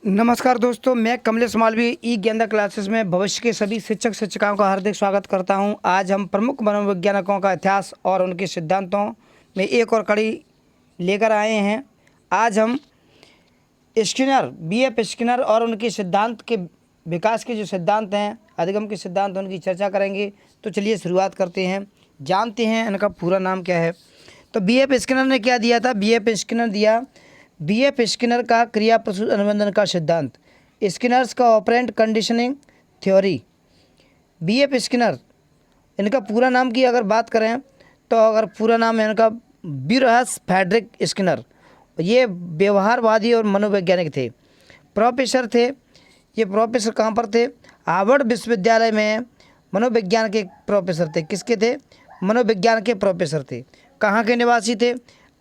नमस्कार दोस्तों, मैं कमलेश मालवी ई ज्ञानदा क्लासेस में भविष्य के सभी शिक्षक शिक्षिकाओं का हार्दिक स्वागत करता हूं। आज हम प्रमुख मनोवैज्ञानिकों का इतिहास और उनके सिद्धांतों में एक और कड़ी लेकर आए हैं। आज हम स्किनर, बीएफ स्किनर और उनके सिद्धांत के विकास के जो सिद्धांत हैं, अधिगम के सिद्धांत, उनकी चर्चा करेंगे। तो चलिए शुरुआत करते हैं, जानते हैं इनका पूरा नाम क्या है। तो बीएफ स्किनर ने क्या दिया था? बीएफ स्किनर दिया बीएफ स्किनर का क्रिया प्रसूत अनुबंधन का सिद्धांत, स्किनर्स का operant conditioning theory. BF Skinner, इनका पूरा नाम की अगर बात करें तो अगर पूरा नाम है इनका विरहस फ्रेडरिक स्किनर। ये व्यवहारवादी और मनोवैज्ञानिक थे, प्रोफेसर थे। ये प्रोफेसर कहाँ पर थे? हार्वर्ड विश्वविद्यालय में मनोविज्ञान के प्रोफेसर थे। किसके थे? मनोविज्ञान के प्रोफेसर थे। कहाँ के निवासी थे?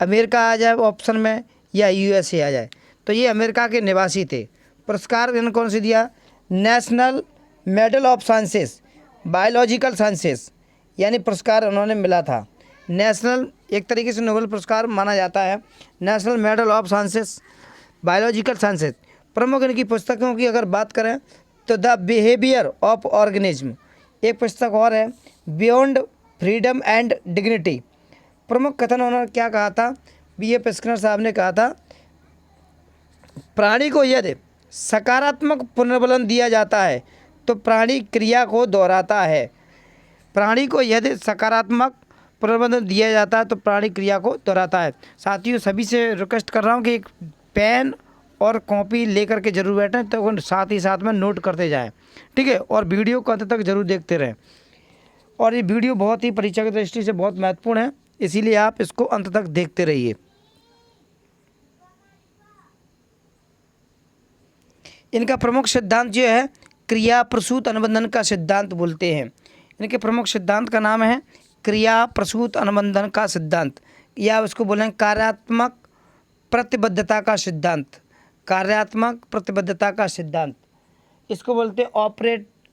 अमेरिका आ जाए ऑप्शन में या यूएसए आ जाए तो ये अमेरिका के निवासी थे। पुरस्कार इन्होंने कौन से दिया? National medal of sciences, biological sciences, यानी पुरस्कार उन्होंने मिला था। नेशनल, एक तरीके से नोबेल पुरस्कार माना जाता है। National medal of sciences, biological sciences. प्रमुख इनकी पुस्तकों की अगर बात करें तो द बिहेवियर ऑफ ऑर्गेनिज्म, एक पुस्तक और है बियॉन्ड फ्रीडम एंड डिग्निटी। प्रमुख कथन उन्होंने क्या कहा था? बीएफ स्किनर साहब ने कहा था, प्राणी को यदि सकारात्मक पुनर्बलन दिया जाता है तो प्राणी क्रिया को दोहराता है। प्राणी को यदि सकारात्मक पुनर्बलन दिया जाता है तो प्राणी क्रिया को दोहराता है। साथियों, सभी से रिक्वेस्ट कर रहा हूँ कि एक पेन और कॉपी लेकर के जरूर बैठें, तो साथ ही साथ में नोट करते जाएं, ठीक है। और वीडियो को अंत तक जरूर देखते रहें। और ये वीडियो बहुत ही परीक्षा की दृष्टि से बहुत महत्वपूर्ण है, इसीलिए आप इसको अंत तक देखते रहिए। इनका प्रमुख सिद्धांत जो है क्रिया प्रसूत अनुबंधन का सिद्धांत बोलते हैं। इनके प्रमुख सिद्धांत का नाम है क्रिया प्रसूत अनुबंधन का सिद्धांत, या उसको बोलें कार्यात्मक प्रतिबद्धता का सिद्धांत। कार्यात्मक प्रतिबद्धता का सिद्धांत, इसको बोलते हैं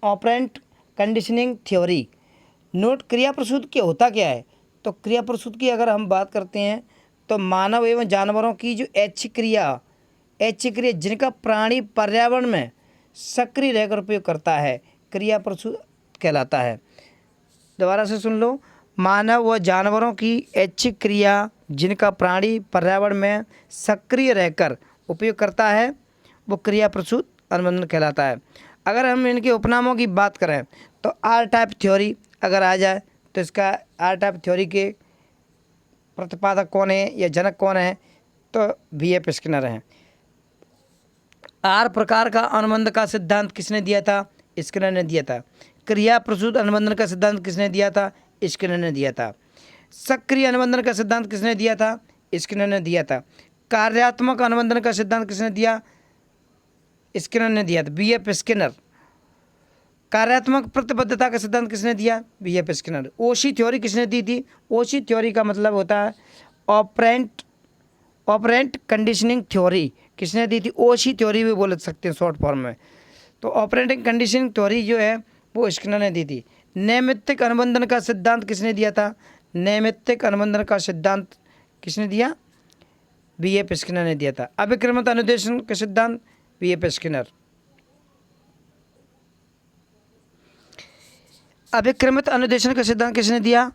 ऑपरेंट कंडीशनिंग थ्योरी। नोट, क्रिया प्रसूत क्या होता क्या है? तो क्रिया प्रसूत की अगर हम बात करते हैं तो मानव एवं जानवरों की जो ऐच्छिक क्रिया जिनका प्राणी पर्यावरण में सक्रिय रहकर उपयोग करता है, क्रिया प्रसूत कहलाता है। दोबारा से सुन लो, मानव व जानवरों की ऐच्छिक क्रिया जिनका प्राणी पर्यावरण में सक्रिय रहकर उपयोग करता है वो क्रिया प्रसूत अनुबंधन कहलाता है। अगर हम इनके उपनामों की बात करें तो आर टाइप थ्योरी अगर आ जाए तो इसका आर टाइप थ्योरी के प्रतिपादक कौन है या जनक कौन है? तो बीएफ स्किनर हैं। आर प्रकार का अनुबंध का सिद्धांत किसने दिया था? स्किनर ने दिया था। क्रिया प्रसूत अनुबंधन का सिद्धांत किसने दिया था? स्किनर ने दिया था। सक्रिय अनुबंधन का सिद्धांत किसने दिया था? स्किनर ने दिया था। कार्यात्मक अनुबंधन का सिद्धांत किसने दिया? स्किनर ने दिया था, बीएफ स्किनर। कार्यात्मक प्रतिबद्धता का सिद्धांत किसने दिया? BF Skinner. ओशी थ्योरी किसने दी थी? ओशी थ्योरी का मतलब होता है ऑपरेंट कंडीशनिंग थ्योरी। किसने दी थी? ओशी थ्योरी भी बोल सकते हैं शॉर्ट फॉर्म में। तो ऑपरेंटिंग कंडीशनिंग थ्योरी जो है वो स्किनर ने दी थी। नैमित्तिक अनुबंधन का सिद्धांत किसने दिया था? नैमित्तिक अनुबंधन का सिद्धांत किसने दिया? बीएफ स्किनर ने दिया था। अभिक्रमित अनुदेशन का सिद्धांत बीएफ स्किनर। अभिक्रमित अनुदेशन का सिद्धांत किसने दिया?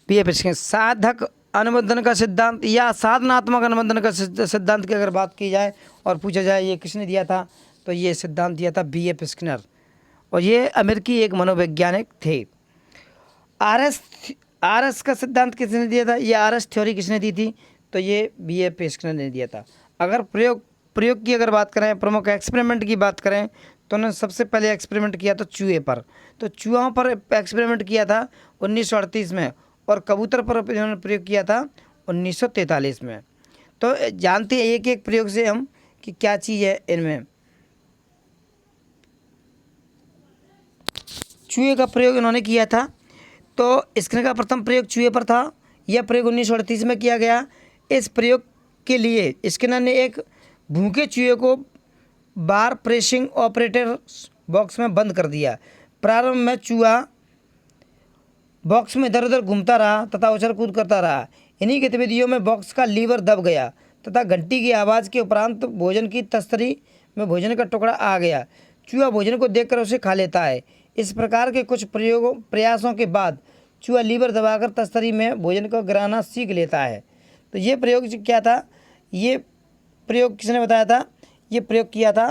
BF Skinner. साधक अनुबंधन का सिद्धांत या साधनात्मक अनुबंधन का सिद्धांत की अगर बात की जाए और पूछा जाए ये किसने दिया था, तो ये सिद्धांत दिया था बीएफ स्किनर, और ये अमेरिकी एक मनोवैज्ञानिक थे। आरएस का सिद्धांत किसने दिया था? ये आरएस थ्योरी किसने दी थी? तो ये बीएफ स्किनर ने दिया था। अगर प्रयोग की अगर बात करें, प्रमुख एक्सपेरिमेंट की बात करें, तो उन्होंने सबसे पहले एक्सपेरिमेंट किया था चूहे पर। तो चूहों पर एक्सपेरिमेंट किया था 1938 में, और कबूतर पर इन्होंने प्रयोग किया था 1943 में। तो जानते हैं एक एक प्रयोग से हम कि क्या चीज़ है इनमें। चूहे का प्रयोग इन्होंने किया था, तो स्किनर का प्रथम प्रयोग चूहे पर था। यह प्रयोग 1938 में किया गया। इस प्रयोग के लिए स्किनर ने एक भूखे चूहे को बार प्रेसिंग ऑपरेटर बॉक्स में बंद कर दिया। प्रारंभ में चूहा बॉक्स में इधर उधर घूमता रहा तथा उछल कूद करता रहा। इन्हीं गतिविधियों में बॉक्स का लीवर दब गया तथा घंटी की आवाज़ के उपरांत भोजन की तस्तरी में भोजन का टुकड़ा आ गया। चूहा भोजन को देखकर उसे खा लेता है। इस प्रकार के कुछ प्रयासों के बाद चूहा लीवर दबाकर तस्तरी में भोजन को गिराना सीख लेता है। तो ये प्रयोग क्या था, ये प्रयोग किसने बताया था, ये प्रयोग किया था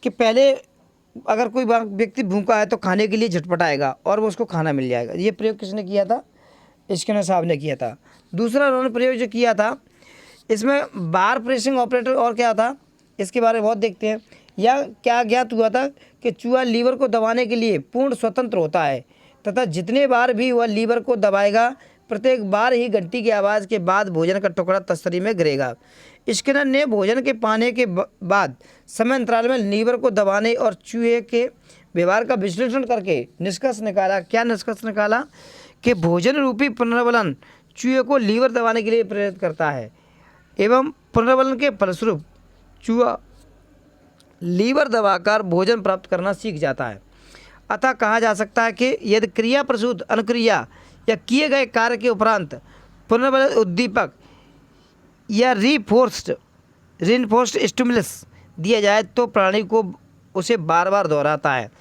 कि पहले अगर कोई व्यक्ति भूखा है तो खाने के लिए झटपटाएगा और वो उसको खाना मिल जाएगा। ये प्रयोग किसने किया था, स्किनर साहब ने किया था। दूसरा उन्होंने प्रयोग जो किया था, इसमें बार प्रेसिंग ऑपरेटर और क्या था, इसके बारे में बहुत देखते हैं। या क्या ज्ञात हुआ था कि चूहा लीवर को दबाने के लिए पूर्ण स्वतंत्र होता है तथा जितने बार भी वह लीवर को दबाएगा प्रत्येक बार ही घंटी की आवाज़ के बाद भोजन का टुकड़ा तस्तरी में गिरेगा। स्किनर ने भोजन के पाने के बाद समय अंतराल में लीवर को दबाने और चूहे के व्यवहार का विश्लेषण करके निष्कर्ष निकाला। क्या निष्कर्ष निकाला कि भोजन रूपी पुनर्बलन चूहे को लीवर दबाने के लिए प्रेरित करता है एवं पुनर्बलन के फलस्वरूप चूहा लीवर दबाकर भोजन प्राप्त करना सीख जाता है। अतः कहा जा सकता है कि यदि क्रिया प्रसूत अनुक्रिया या किए गए कार्य के उपरांत पुनर्बल उद्दीपक या रीइंफोर्स्ड स्टिमुलस दिया जाए तो प्राणी को उसे बार बार दोहराता है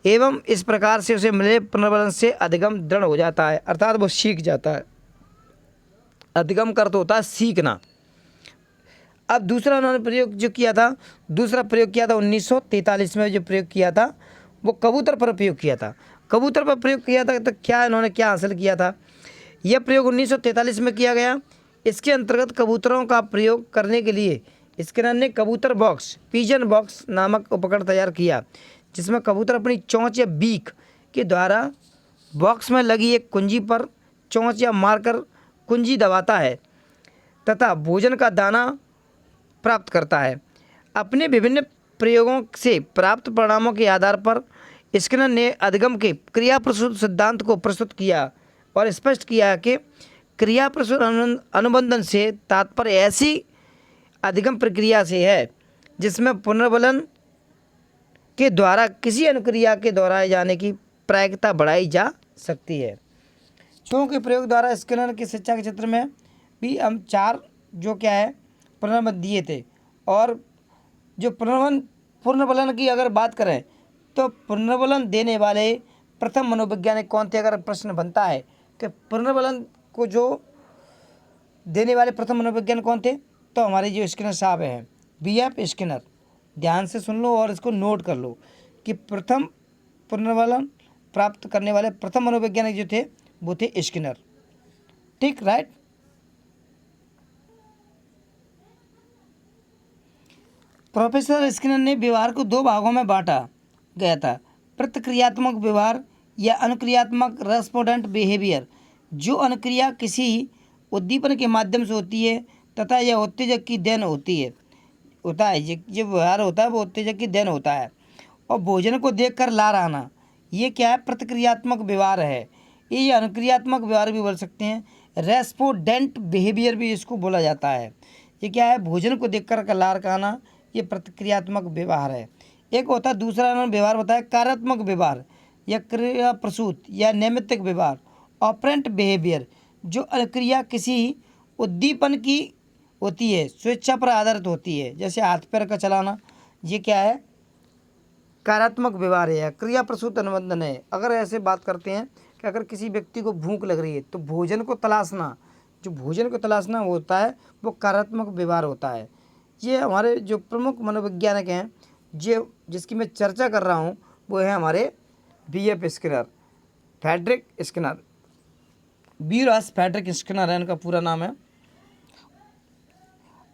एवं इस प्रकार से उसे मिले पुनर्बलन से अधिगम दृढ़ हो जाता है, अर्थात वो सीख जाता है। अधिगम का अर्थ होता है सीखना। अब दूसरा उन्होंने प्रयोग जो किया था, दूसरा प्रयोग किया था 1943 में जो प्रयोग किया था वो कबूतर पर प्रयोग किया था। कबूतर पर प्रयोग किया था तो क्या इन्होंने क्या हासिल किया था, यह प्रयोग 1943 में किया गया। इसके अंतर्गत कबूतरों का प्रयोग करने के लिए स्किनर ने कबूतर बॉक्स, पिजन बॉक्स नामक उपकरण तैयार किया जिसमें कबूतर अपनी चोंच या बीक के द्वारा बॉक्स में लगी एक कुंजी पर चोंच या मारकर कुंजी दबाता है तथा भोजन का दाना प्राप्त करता है। अपने विभिन्न प्रयोगों से प्राप्त परिणामों के आधार पर स्किनर ने अधिगम के क्रिया प्रसूत सिद्धांत को प्रस्तुत किया और स्पष्ट किया कि क्रिया प्रसूत अनुबंधन से तात्पर्य ऐसी अधिगम प्रक्रिया से है जिसमें पुनर्बलन के द्वारा किसी अनुक्रिया के दोहराए जाने की प्रायिकता बढ़ाई जा सकती है। चूहों के प्रयोग द्वारा स्किनर की शिक्षा के क्षेत्र में भी हम 4 जो क्या है पुनर्बलन दिए थे। और जो पुनर्बलन की अगर बात करें तो पुनर्बलन देने वाले प्रथम मनोवैज्ञानिक कौन थे, अगर प्रश्न बनता है कि पुनर्बलन को जो देने वाले प्रथम मनोवैज्ञानिक कौन थे, तो हमारे जो स्किनर साहब हैं, B.F. स्किनर। ध्यान से सुन लो और इसको नोट कर लो कि प्रथम पुनर्बलन प्राप्त करने वाले प्रथम मनोवैज्ञानिक जो थे वो थे स्किनर। ठीक, राइट। प्रोफेसर स्किनर ने व्यवहार को 2 भागों में बांटा गया था, प्रतिक्रियात्मक व्यवहार या अनुक्रियात्मक रेस्पोंडेंट बिहेवियर, जो अनुक्रिया किसी उद्दीपन के माध्यम से होती है तथा यह उत्तेजक की देन होता है। जो व्यवहार होता है वो उत्तेजक की देन होता है। और भोजन को देखकर लार आना, ये क्या है, प्रतिक्रियात्मक व्यवहार है। ये अनुक्रियात्मक व्यवहार भी बोल सकते हैं, रेस्पोंडेंट बिहेवियर भी इसको बोला जाता है। ये क्या है, भोजन को देखकर लार का आना, ये प्रतिक्रियात्मक व्यवहार है। एक होता है, दूसरा उन्होंने व्यवहार बताया कार्यात्मक व्यवहार या क्रिया प्रसूत या नैमित्तिक व्यवहार, ऑपरेंट बिहेवियर, जो अनुक्रिया किसी उद्दीपन की होती है, स्वेच्छा पर आधारित होती है, जैसे हाथ पैर का चलाना, ये क्या है, कार्यात्मक व्यवहार है, क्रिया प्रसूत अनुबंधन है। अगर ऐसे बात करते हैं कि अगर किसी व्यक्ति को भूख लग रही है तो भोजन को तलाशना, जो भोजन को तलाशना होता है वो कार्यात्मक व्यवहार होता है। ये हमारे जो प्रमुख मनोवैज्ञानिक हैं जिसकी मैं चर्चा कर रहा हूँ वो है हमारे B.F. Skinner, Frederick Skinner, B.F. Frederick Skinner है इनका पूरा नाम है।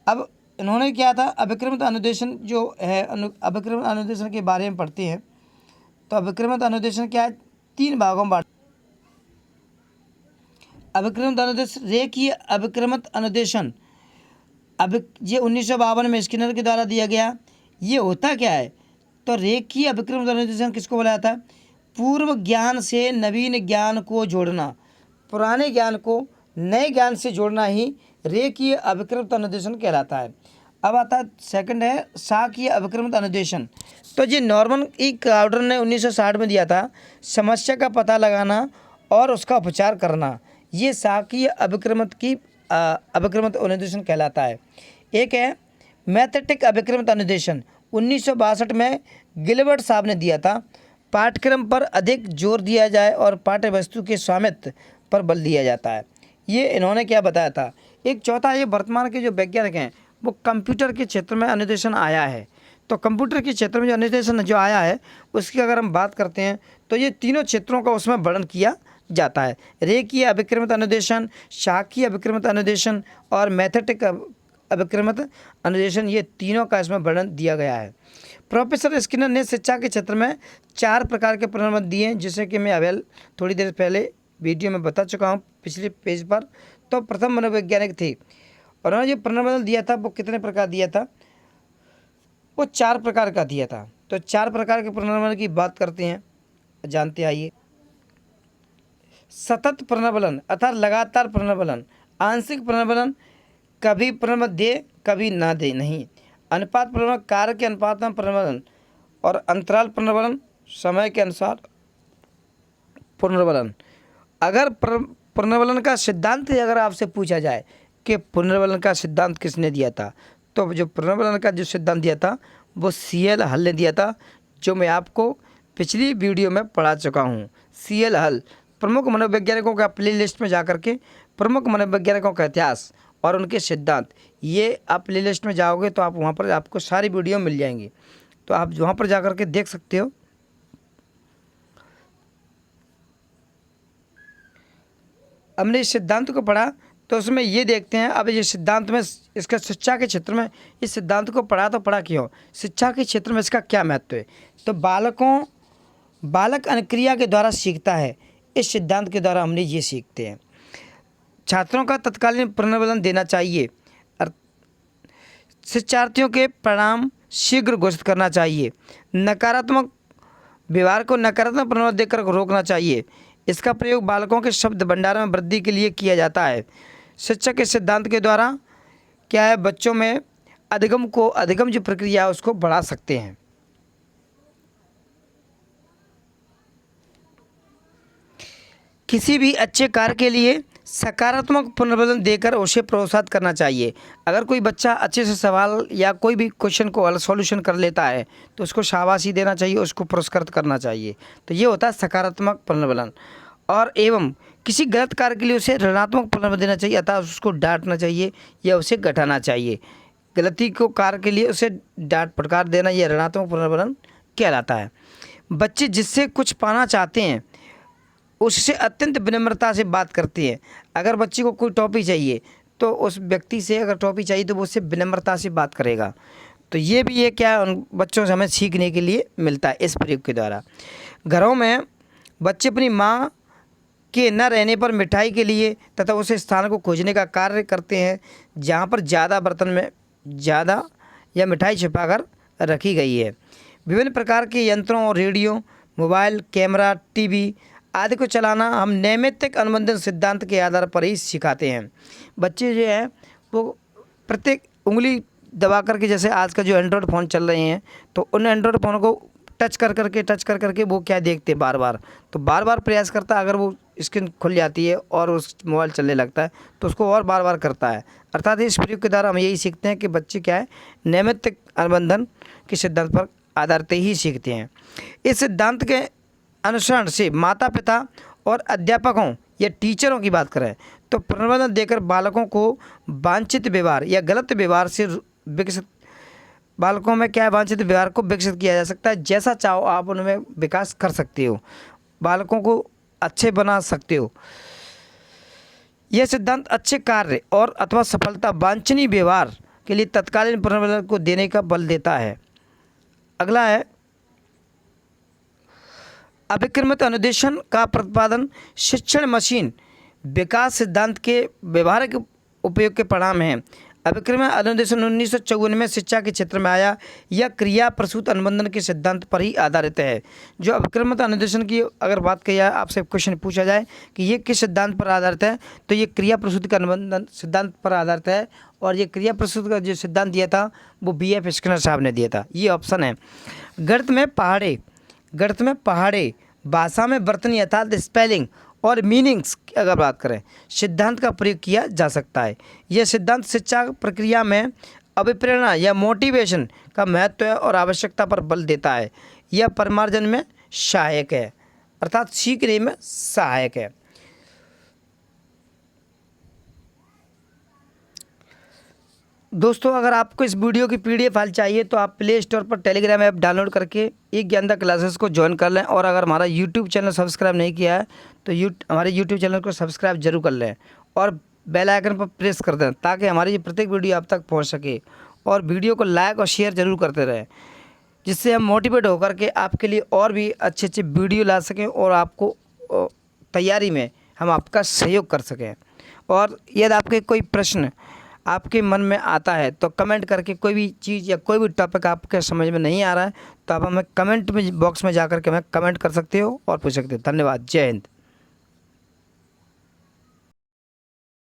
अब इन्होंने क्या था, अभिक्रमित अनुदेशन जो है, अभिक्रमित अनुदेशन के बारे में पढ़ते हैं। तो अभिक्रमित अनुदेशन क्या है, 3 भागों में बांट। अभिक्रमित अनुदेशन, रेखीय अभिक्रमित अनुदेशन, ये 1952 में स्किनर के द्वारा दिया गया। ये होता क्या है, तो रेखीय अभिक्रमित अनुदेशन किसको बोला जाता है, पूर्व ज्ञान से नवीन ज्ञान को जोड़ना, पुराने ज्ञान को नए ज्ञान से जोड़ना ही रेखीय अभिक्रमित अनुदेशन कहलाता है। अब आता है सेकंड है शाकीय अभिक्रमित अनुदेशन। तो ये नॉर्मन ई क्राउडर ने 1960 में दिया था, समस्या का पता लगाना और उसका उपचार करना, ये शाकीय अभिक्रमित अनुदेशन कहलाता है। एक है मैथेटिक अभिक्रमित अनुदेशन 1962 में गिलबर्ट साहब ने दिया था। पाठ्यक्रम पर अधिक जोर दिया जाए और पाठ्य वस्तु के स्वामित्व पर बल दिया जाता है। ये इन्होंने क्या बताया था। एक चौथा, ये वर्तमान के जो वैज्ञानिक हैं वो कंप्यूटर के क्षेत्र में अनुदेशन आया है। तो कंप्यूटर के क्षेत्र में जो अनुदेशन जो आया है उसकी अगर हम बात करते हैं तो ये तीनों क्षेत्रों का उसमें वर्णन किया जाता है। रेखीय अभिक्रमित अनुदेशन, शाखीय अभिक्रमित अनुदेशन और मैथेटिक अभिक्रमित अनुदेशन, ये तीनों का इसमें वर्णन दिया गया है। प्रोफेसर स्किनर ने शिक्षा के क्षेत्र में 4 प्रकार के प्रणबंध दिए हैं, जिसे कि मैं अभी थोड़ी देर पहले वीडियो में बता चुका हूँ पिछले पेज पर। तो प्रथम मनोवैज्ञानिक थे और उन्होंने जो प्रणबंध दिया था वो कितने प्रकार दिया था, वो 4 प्रकार का दिया था। तो 4 प्रकार के प्रणबंध की बात करते हैं, जानते आइए। सतत प्रणबलन अर्थात लगातार प्रणबलन, आंशिक प्रणबलन कभी प्रणबंध दे कभी ना दे नहीं, अनुपात प्रणबलन कार्य के अनुपात में प्रणबलन और अंतराल प्रणबलन समय के अनुसार पुनर्बलन। अगर पुनर्बलन का सिद्धांत ही अगर आपसे पूछा जाए कि पुनर्बलन का सिद्धांत किसने दिया था, तो जो पुनर्बलन का जो सिद्धांत दिया था वो CL हल ने दिया था, जो मैं आपको पिछली वीडियो में पढ़ा चुका हूँ। CL हल प्रमुख मनोवैज्ञानिकों का प्ले लिस्ट में जाकर के प्रमुख मनोवैज्ञानिकों का इतिहास और उनके सिद्धांत, ये आप प्ले लिस्ट में जाओगे तो आप वहाँ पर आपको सारी वीडियो मिल जाएंगी, तो आप वहाँ पर जाकर के देख सकते हो। हमने इस सिद्धांत को पढ़ा तो उसमें ये देखते हैं, अब ये सिद्धांत में इसका शिक्षा के क्षेत्र में इस सिद्धांत को पढ़ा तो पढ़ा क्यों, शिक्षा के क्षेत्र में इसका क्या महत्व है। तो बालक अनुक्रिया के द्वारा सीखता है, इस सिद्धांत के द्वारा हमने ये सीखते हैं। छात्रों का तत्कालीन पुनर्बलन देना चाहिए, शिक्षार्थियों के परिणाम शीघ्र घोषित करना चाहिए, नकारात्मक व्यवहार को नकारात्मक प्रभाव देकर रोकना चाहिए। इसका प्रयोग बालकों के शब्द भंडार में वृद्धि के लिए किया जाता है। शिक्षक के सिद्धांत के द्वारा क्या है, बच्चों में अधिगम जो प्रक्रिया है उसको बढ़ा सकते हैं। किसी भी अच्छे कार्य के लिए सकारात्मक पुनर्बलन देकर उसे प्रोत्साहित करना चाहिए। अगर कोई बच्चा अच्छे से सवाल या कोई भी क्वेश्चन को सॉल्यूशन कर लेता है तो उसको शाबाशी देना चाहिए, उसको पुरस्कृत करना चाहिए। तो ये होता है सकारात्मक पुनर्बलन। और एवं किसी गलत कार्य के लिए उसे ऋणात्मक पुनर्बलन देना चाहिए, अर्थात उसको डांटना चाहिए या उसे घटाना चाहिए। गलती को कार्य के लिए उसे डांट फटकार देना यह ऋणात्मक पुनर्बलन कहलाता है। बच्चे जिससे कुछ पाना चाहते हैं उससे अत्यंत विनम्रता से बात करती है। अगर बच्चे को कोई टॉफी चाहिए तो उस व्यक्ति से अगर टॉफी चाहिए तो वो उससे विनम्रता से बात करेगा। तो ये भी क्या उन बच्चों से हमें सीखने के लिए मिलता है इस प्रयोग के द्वारा। घरों में बच्चे अपनी माँ के न रहने पर मिठाई के लिए तथा उस स्थान को खोजने का कार्य करते हैं जहाँ पर ज़्यादा बर्तन में ज़्यादा या मिठाई छिपाकर रखी गई है। विभिन्न प्रकार के यंत्रों और रेडियो, मोबाइल, कैमरा, टीवी आदि को चलाना हम नैमित्तिक अनुबंधन सिद्धांत के आधार पर ही सिखाते हैं। बच्चे जो है वो प्रत्येक उंगली दबा करके, जैसे आज का जो एंड्रॉयड फ़ोन चल रहे हैं तो उन एंड्रॉयड फ़ोन को टच कर करके वो क्या देखते बार बार, तो बार बार प्रयास करता है। अगर वो स्क्रीन खुल जाती है और उस मोबाइल चलने लगता है तो उसको और बार बार करता है। अर्थात इस प्रयोग के द्वारा हम यही सीखते हैं कि बच्चे क्या है नैमित्तिक अनुबंधन के सिद्धांत पर आधारित ही सीखते हैं। इस सिद्धांत के अनुसरण से माता पिता और अध्यापकों या टीचरों की बात करें तो प्रबंधन देकर बालकों को वांछित व्यवहार या गलत व्यवहार से विकसित, बालकों में क्या है वांछित व्यवहार को विकसित किया जा सकता है। जैसा चाहो आप उनमें विकास कर सकते हो, बालकों को अच्छे बना सकते हो। यह सिद्धांत अच्छे कार्य और अथवा सफलता वांछनीय व्यवहार के लिए तत्कालीन प्रबंधन को देने का बल देता है। अगला है अभिक्रमित अनुदेशन का प्रतिपादन शिक्षण मशीन विकास सिद्धांत के व्यवहारिक उपयोग के परिणाम है। अभिक्रमित अनुदेशन 1954 में शिक्षा के क्षेत्र में आया। यह क्रिया प्रसूत अनुबंधन के सिद्धांत पर ही आधारित है। जो अभिक्रमित अनुदेशन की अगर बात की जाए, आपसे क्वेश्चन पूछा जाए कि ये किस सिद्धांत पर आधारित है, तो ये क्रिया प्रसूत का अनुबंधन सिद्धांत पर आधारित है। और ये क्रिया प्रसूत का जो सिद्धांत दिया था वो BF स्किनर साहब ने दिया था। ये ऑप्शन है। गणित में पहाड़े, भाषा में वर्तनी अर्थात स्पेलिंग और मीनिंग्स की अगर बात करें सिद्धांत का प्रयोग किया जा सकता है। यह सिद्धांत शिक्षा प्रक्रिया में अभिप्रेरणा या मोटिवेशन का महत्व है और आवश्यकता पर बल देता है। यह परिमार्जन में सहायक है, अर्थात सीखने में सहायक है। दोस्तों, अगर आपको इस वीडियो की PDF फाइल चाहिए तो आप प्ले स्टोर पर टेलीग्राम ऐप डाउनलोड करके ई ज्ञानदा क्लासेस को ज्वाइन कर लें। और अगर हमारा यूट्यूब चैनल सब्सक्राइब नहीं किया है तो हमारे यूट्यूब चैनल को सब्सक्राइब जरूर कर लें और बेल आइकन पर प्रेस कर दें ताकि हमारी ये प्रत्येक वीडियो आप तक पहुंच सके। और वीडियो को लाइक और शेयर जरूर करते रहें, जिससे हम मोटिवेट होकर के आपके लिए और भी अच्छे अच्छे वीडियो ला सकें और आपको तैयारी में हम आपका सहयोग कर सकें। और यदि आपके कोई प्रश्न आपके मन में आता है तो कमेंट करके कोई भी चीज़ या कोई भी टॉपिक आपके समझ में नहीं आ रहा है तो आप हमें कमेंट में बॉक्स में जाकर के हमें कमेंट कर सकते हो और पूछ सकते हो। धन्यवाद। जय हिंद।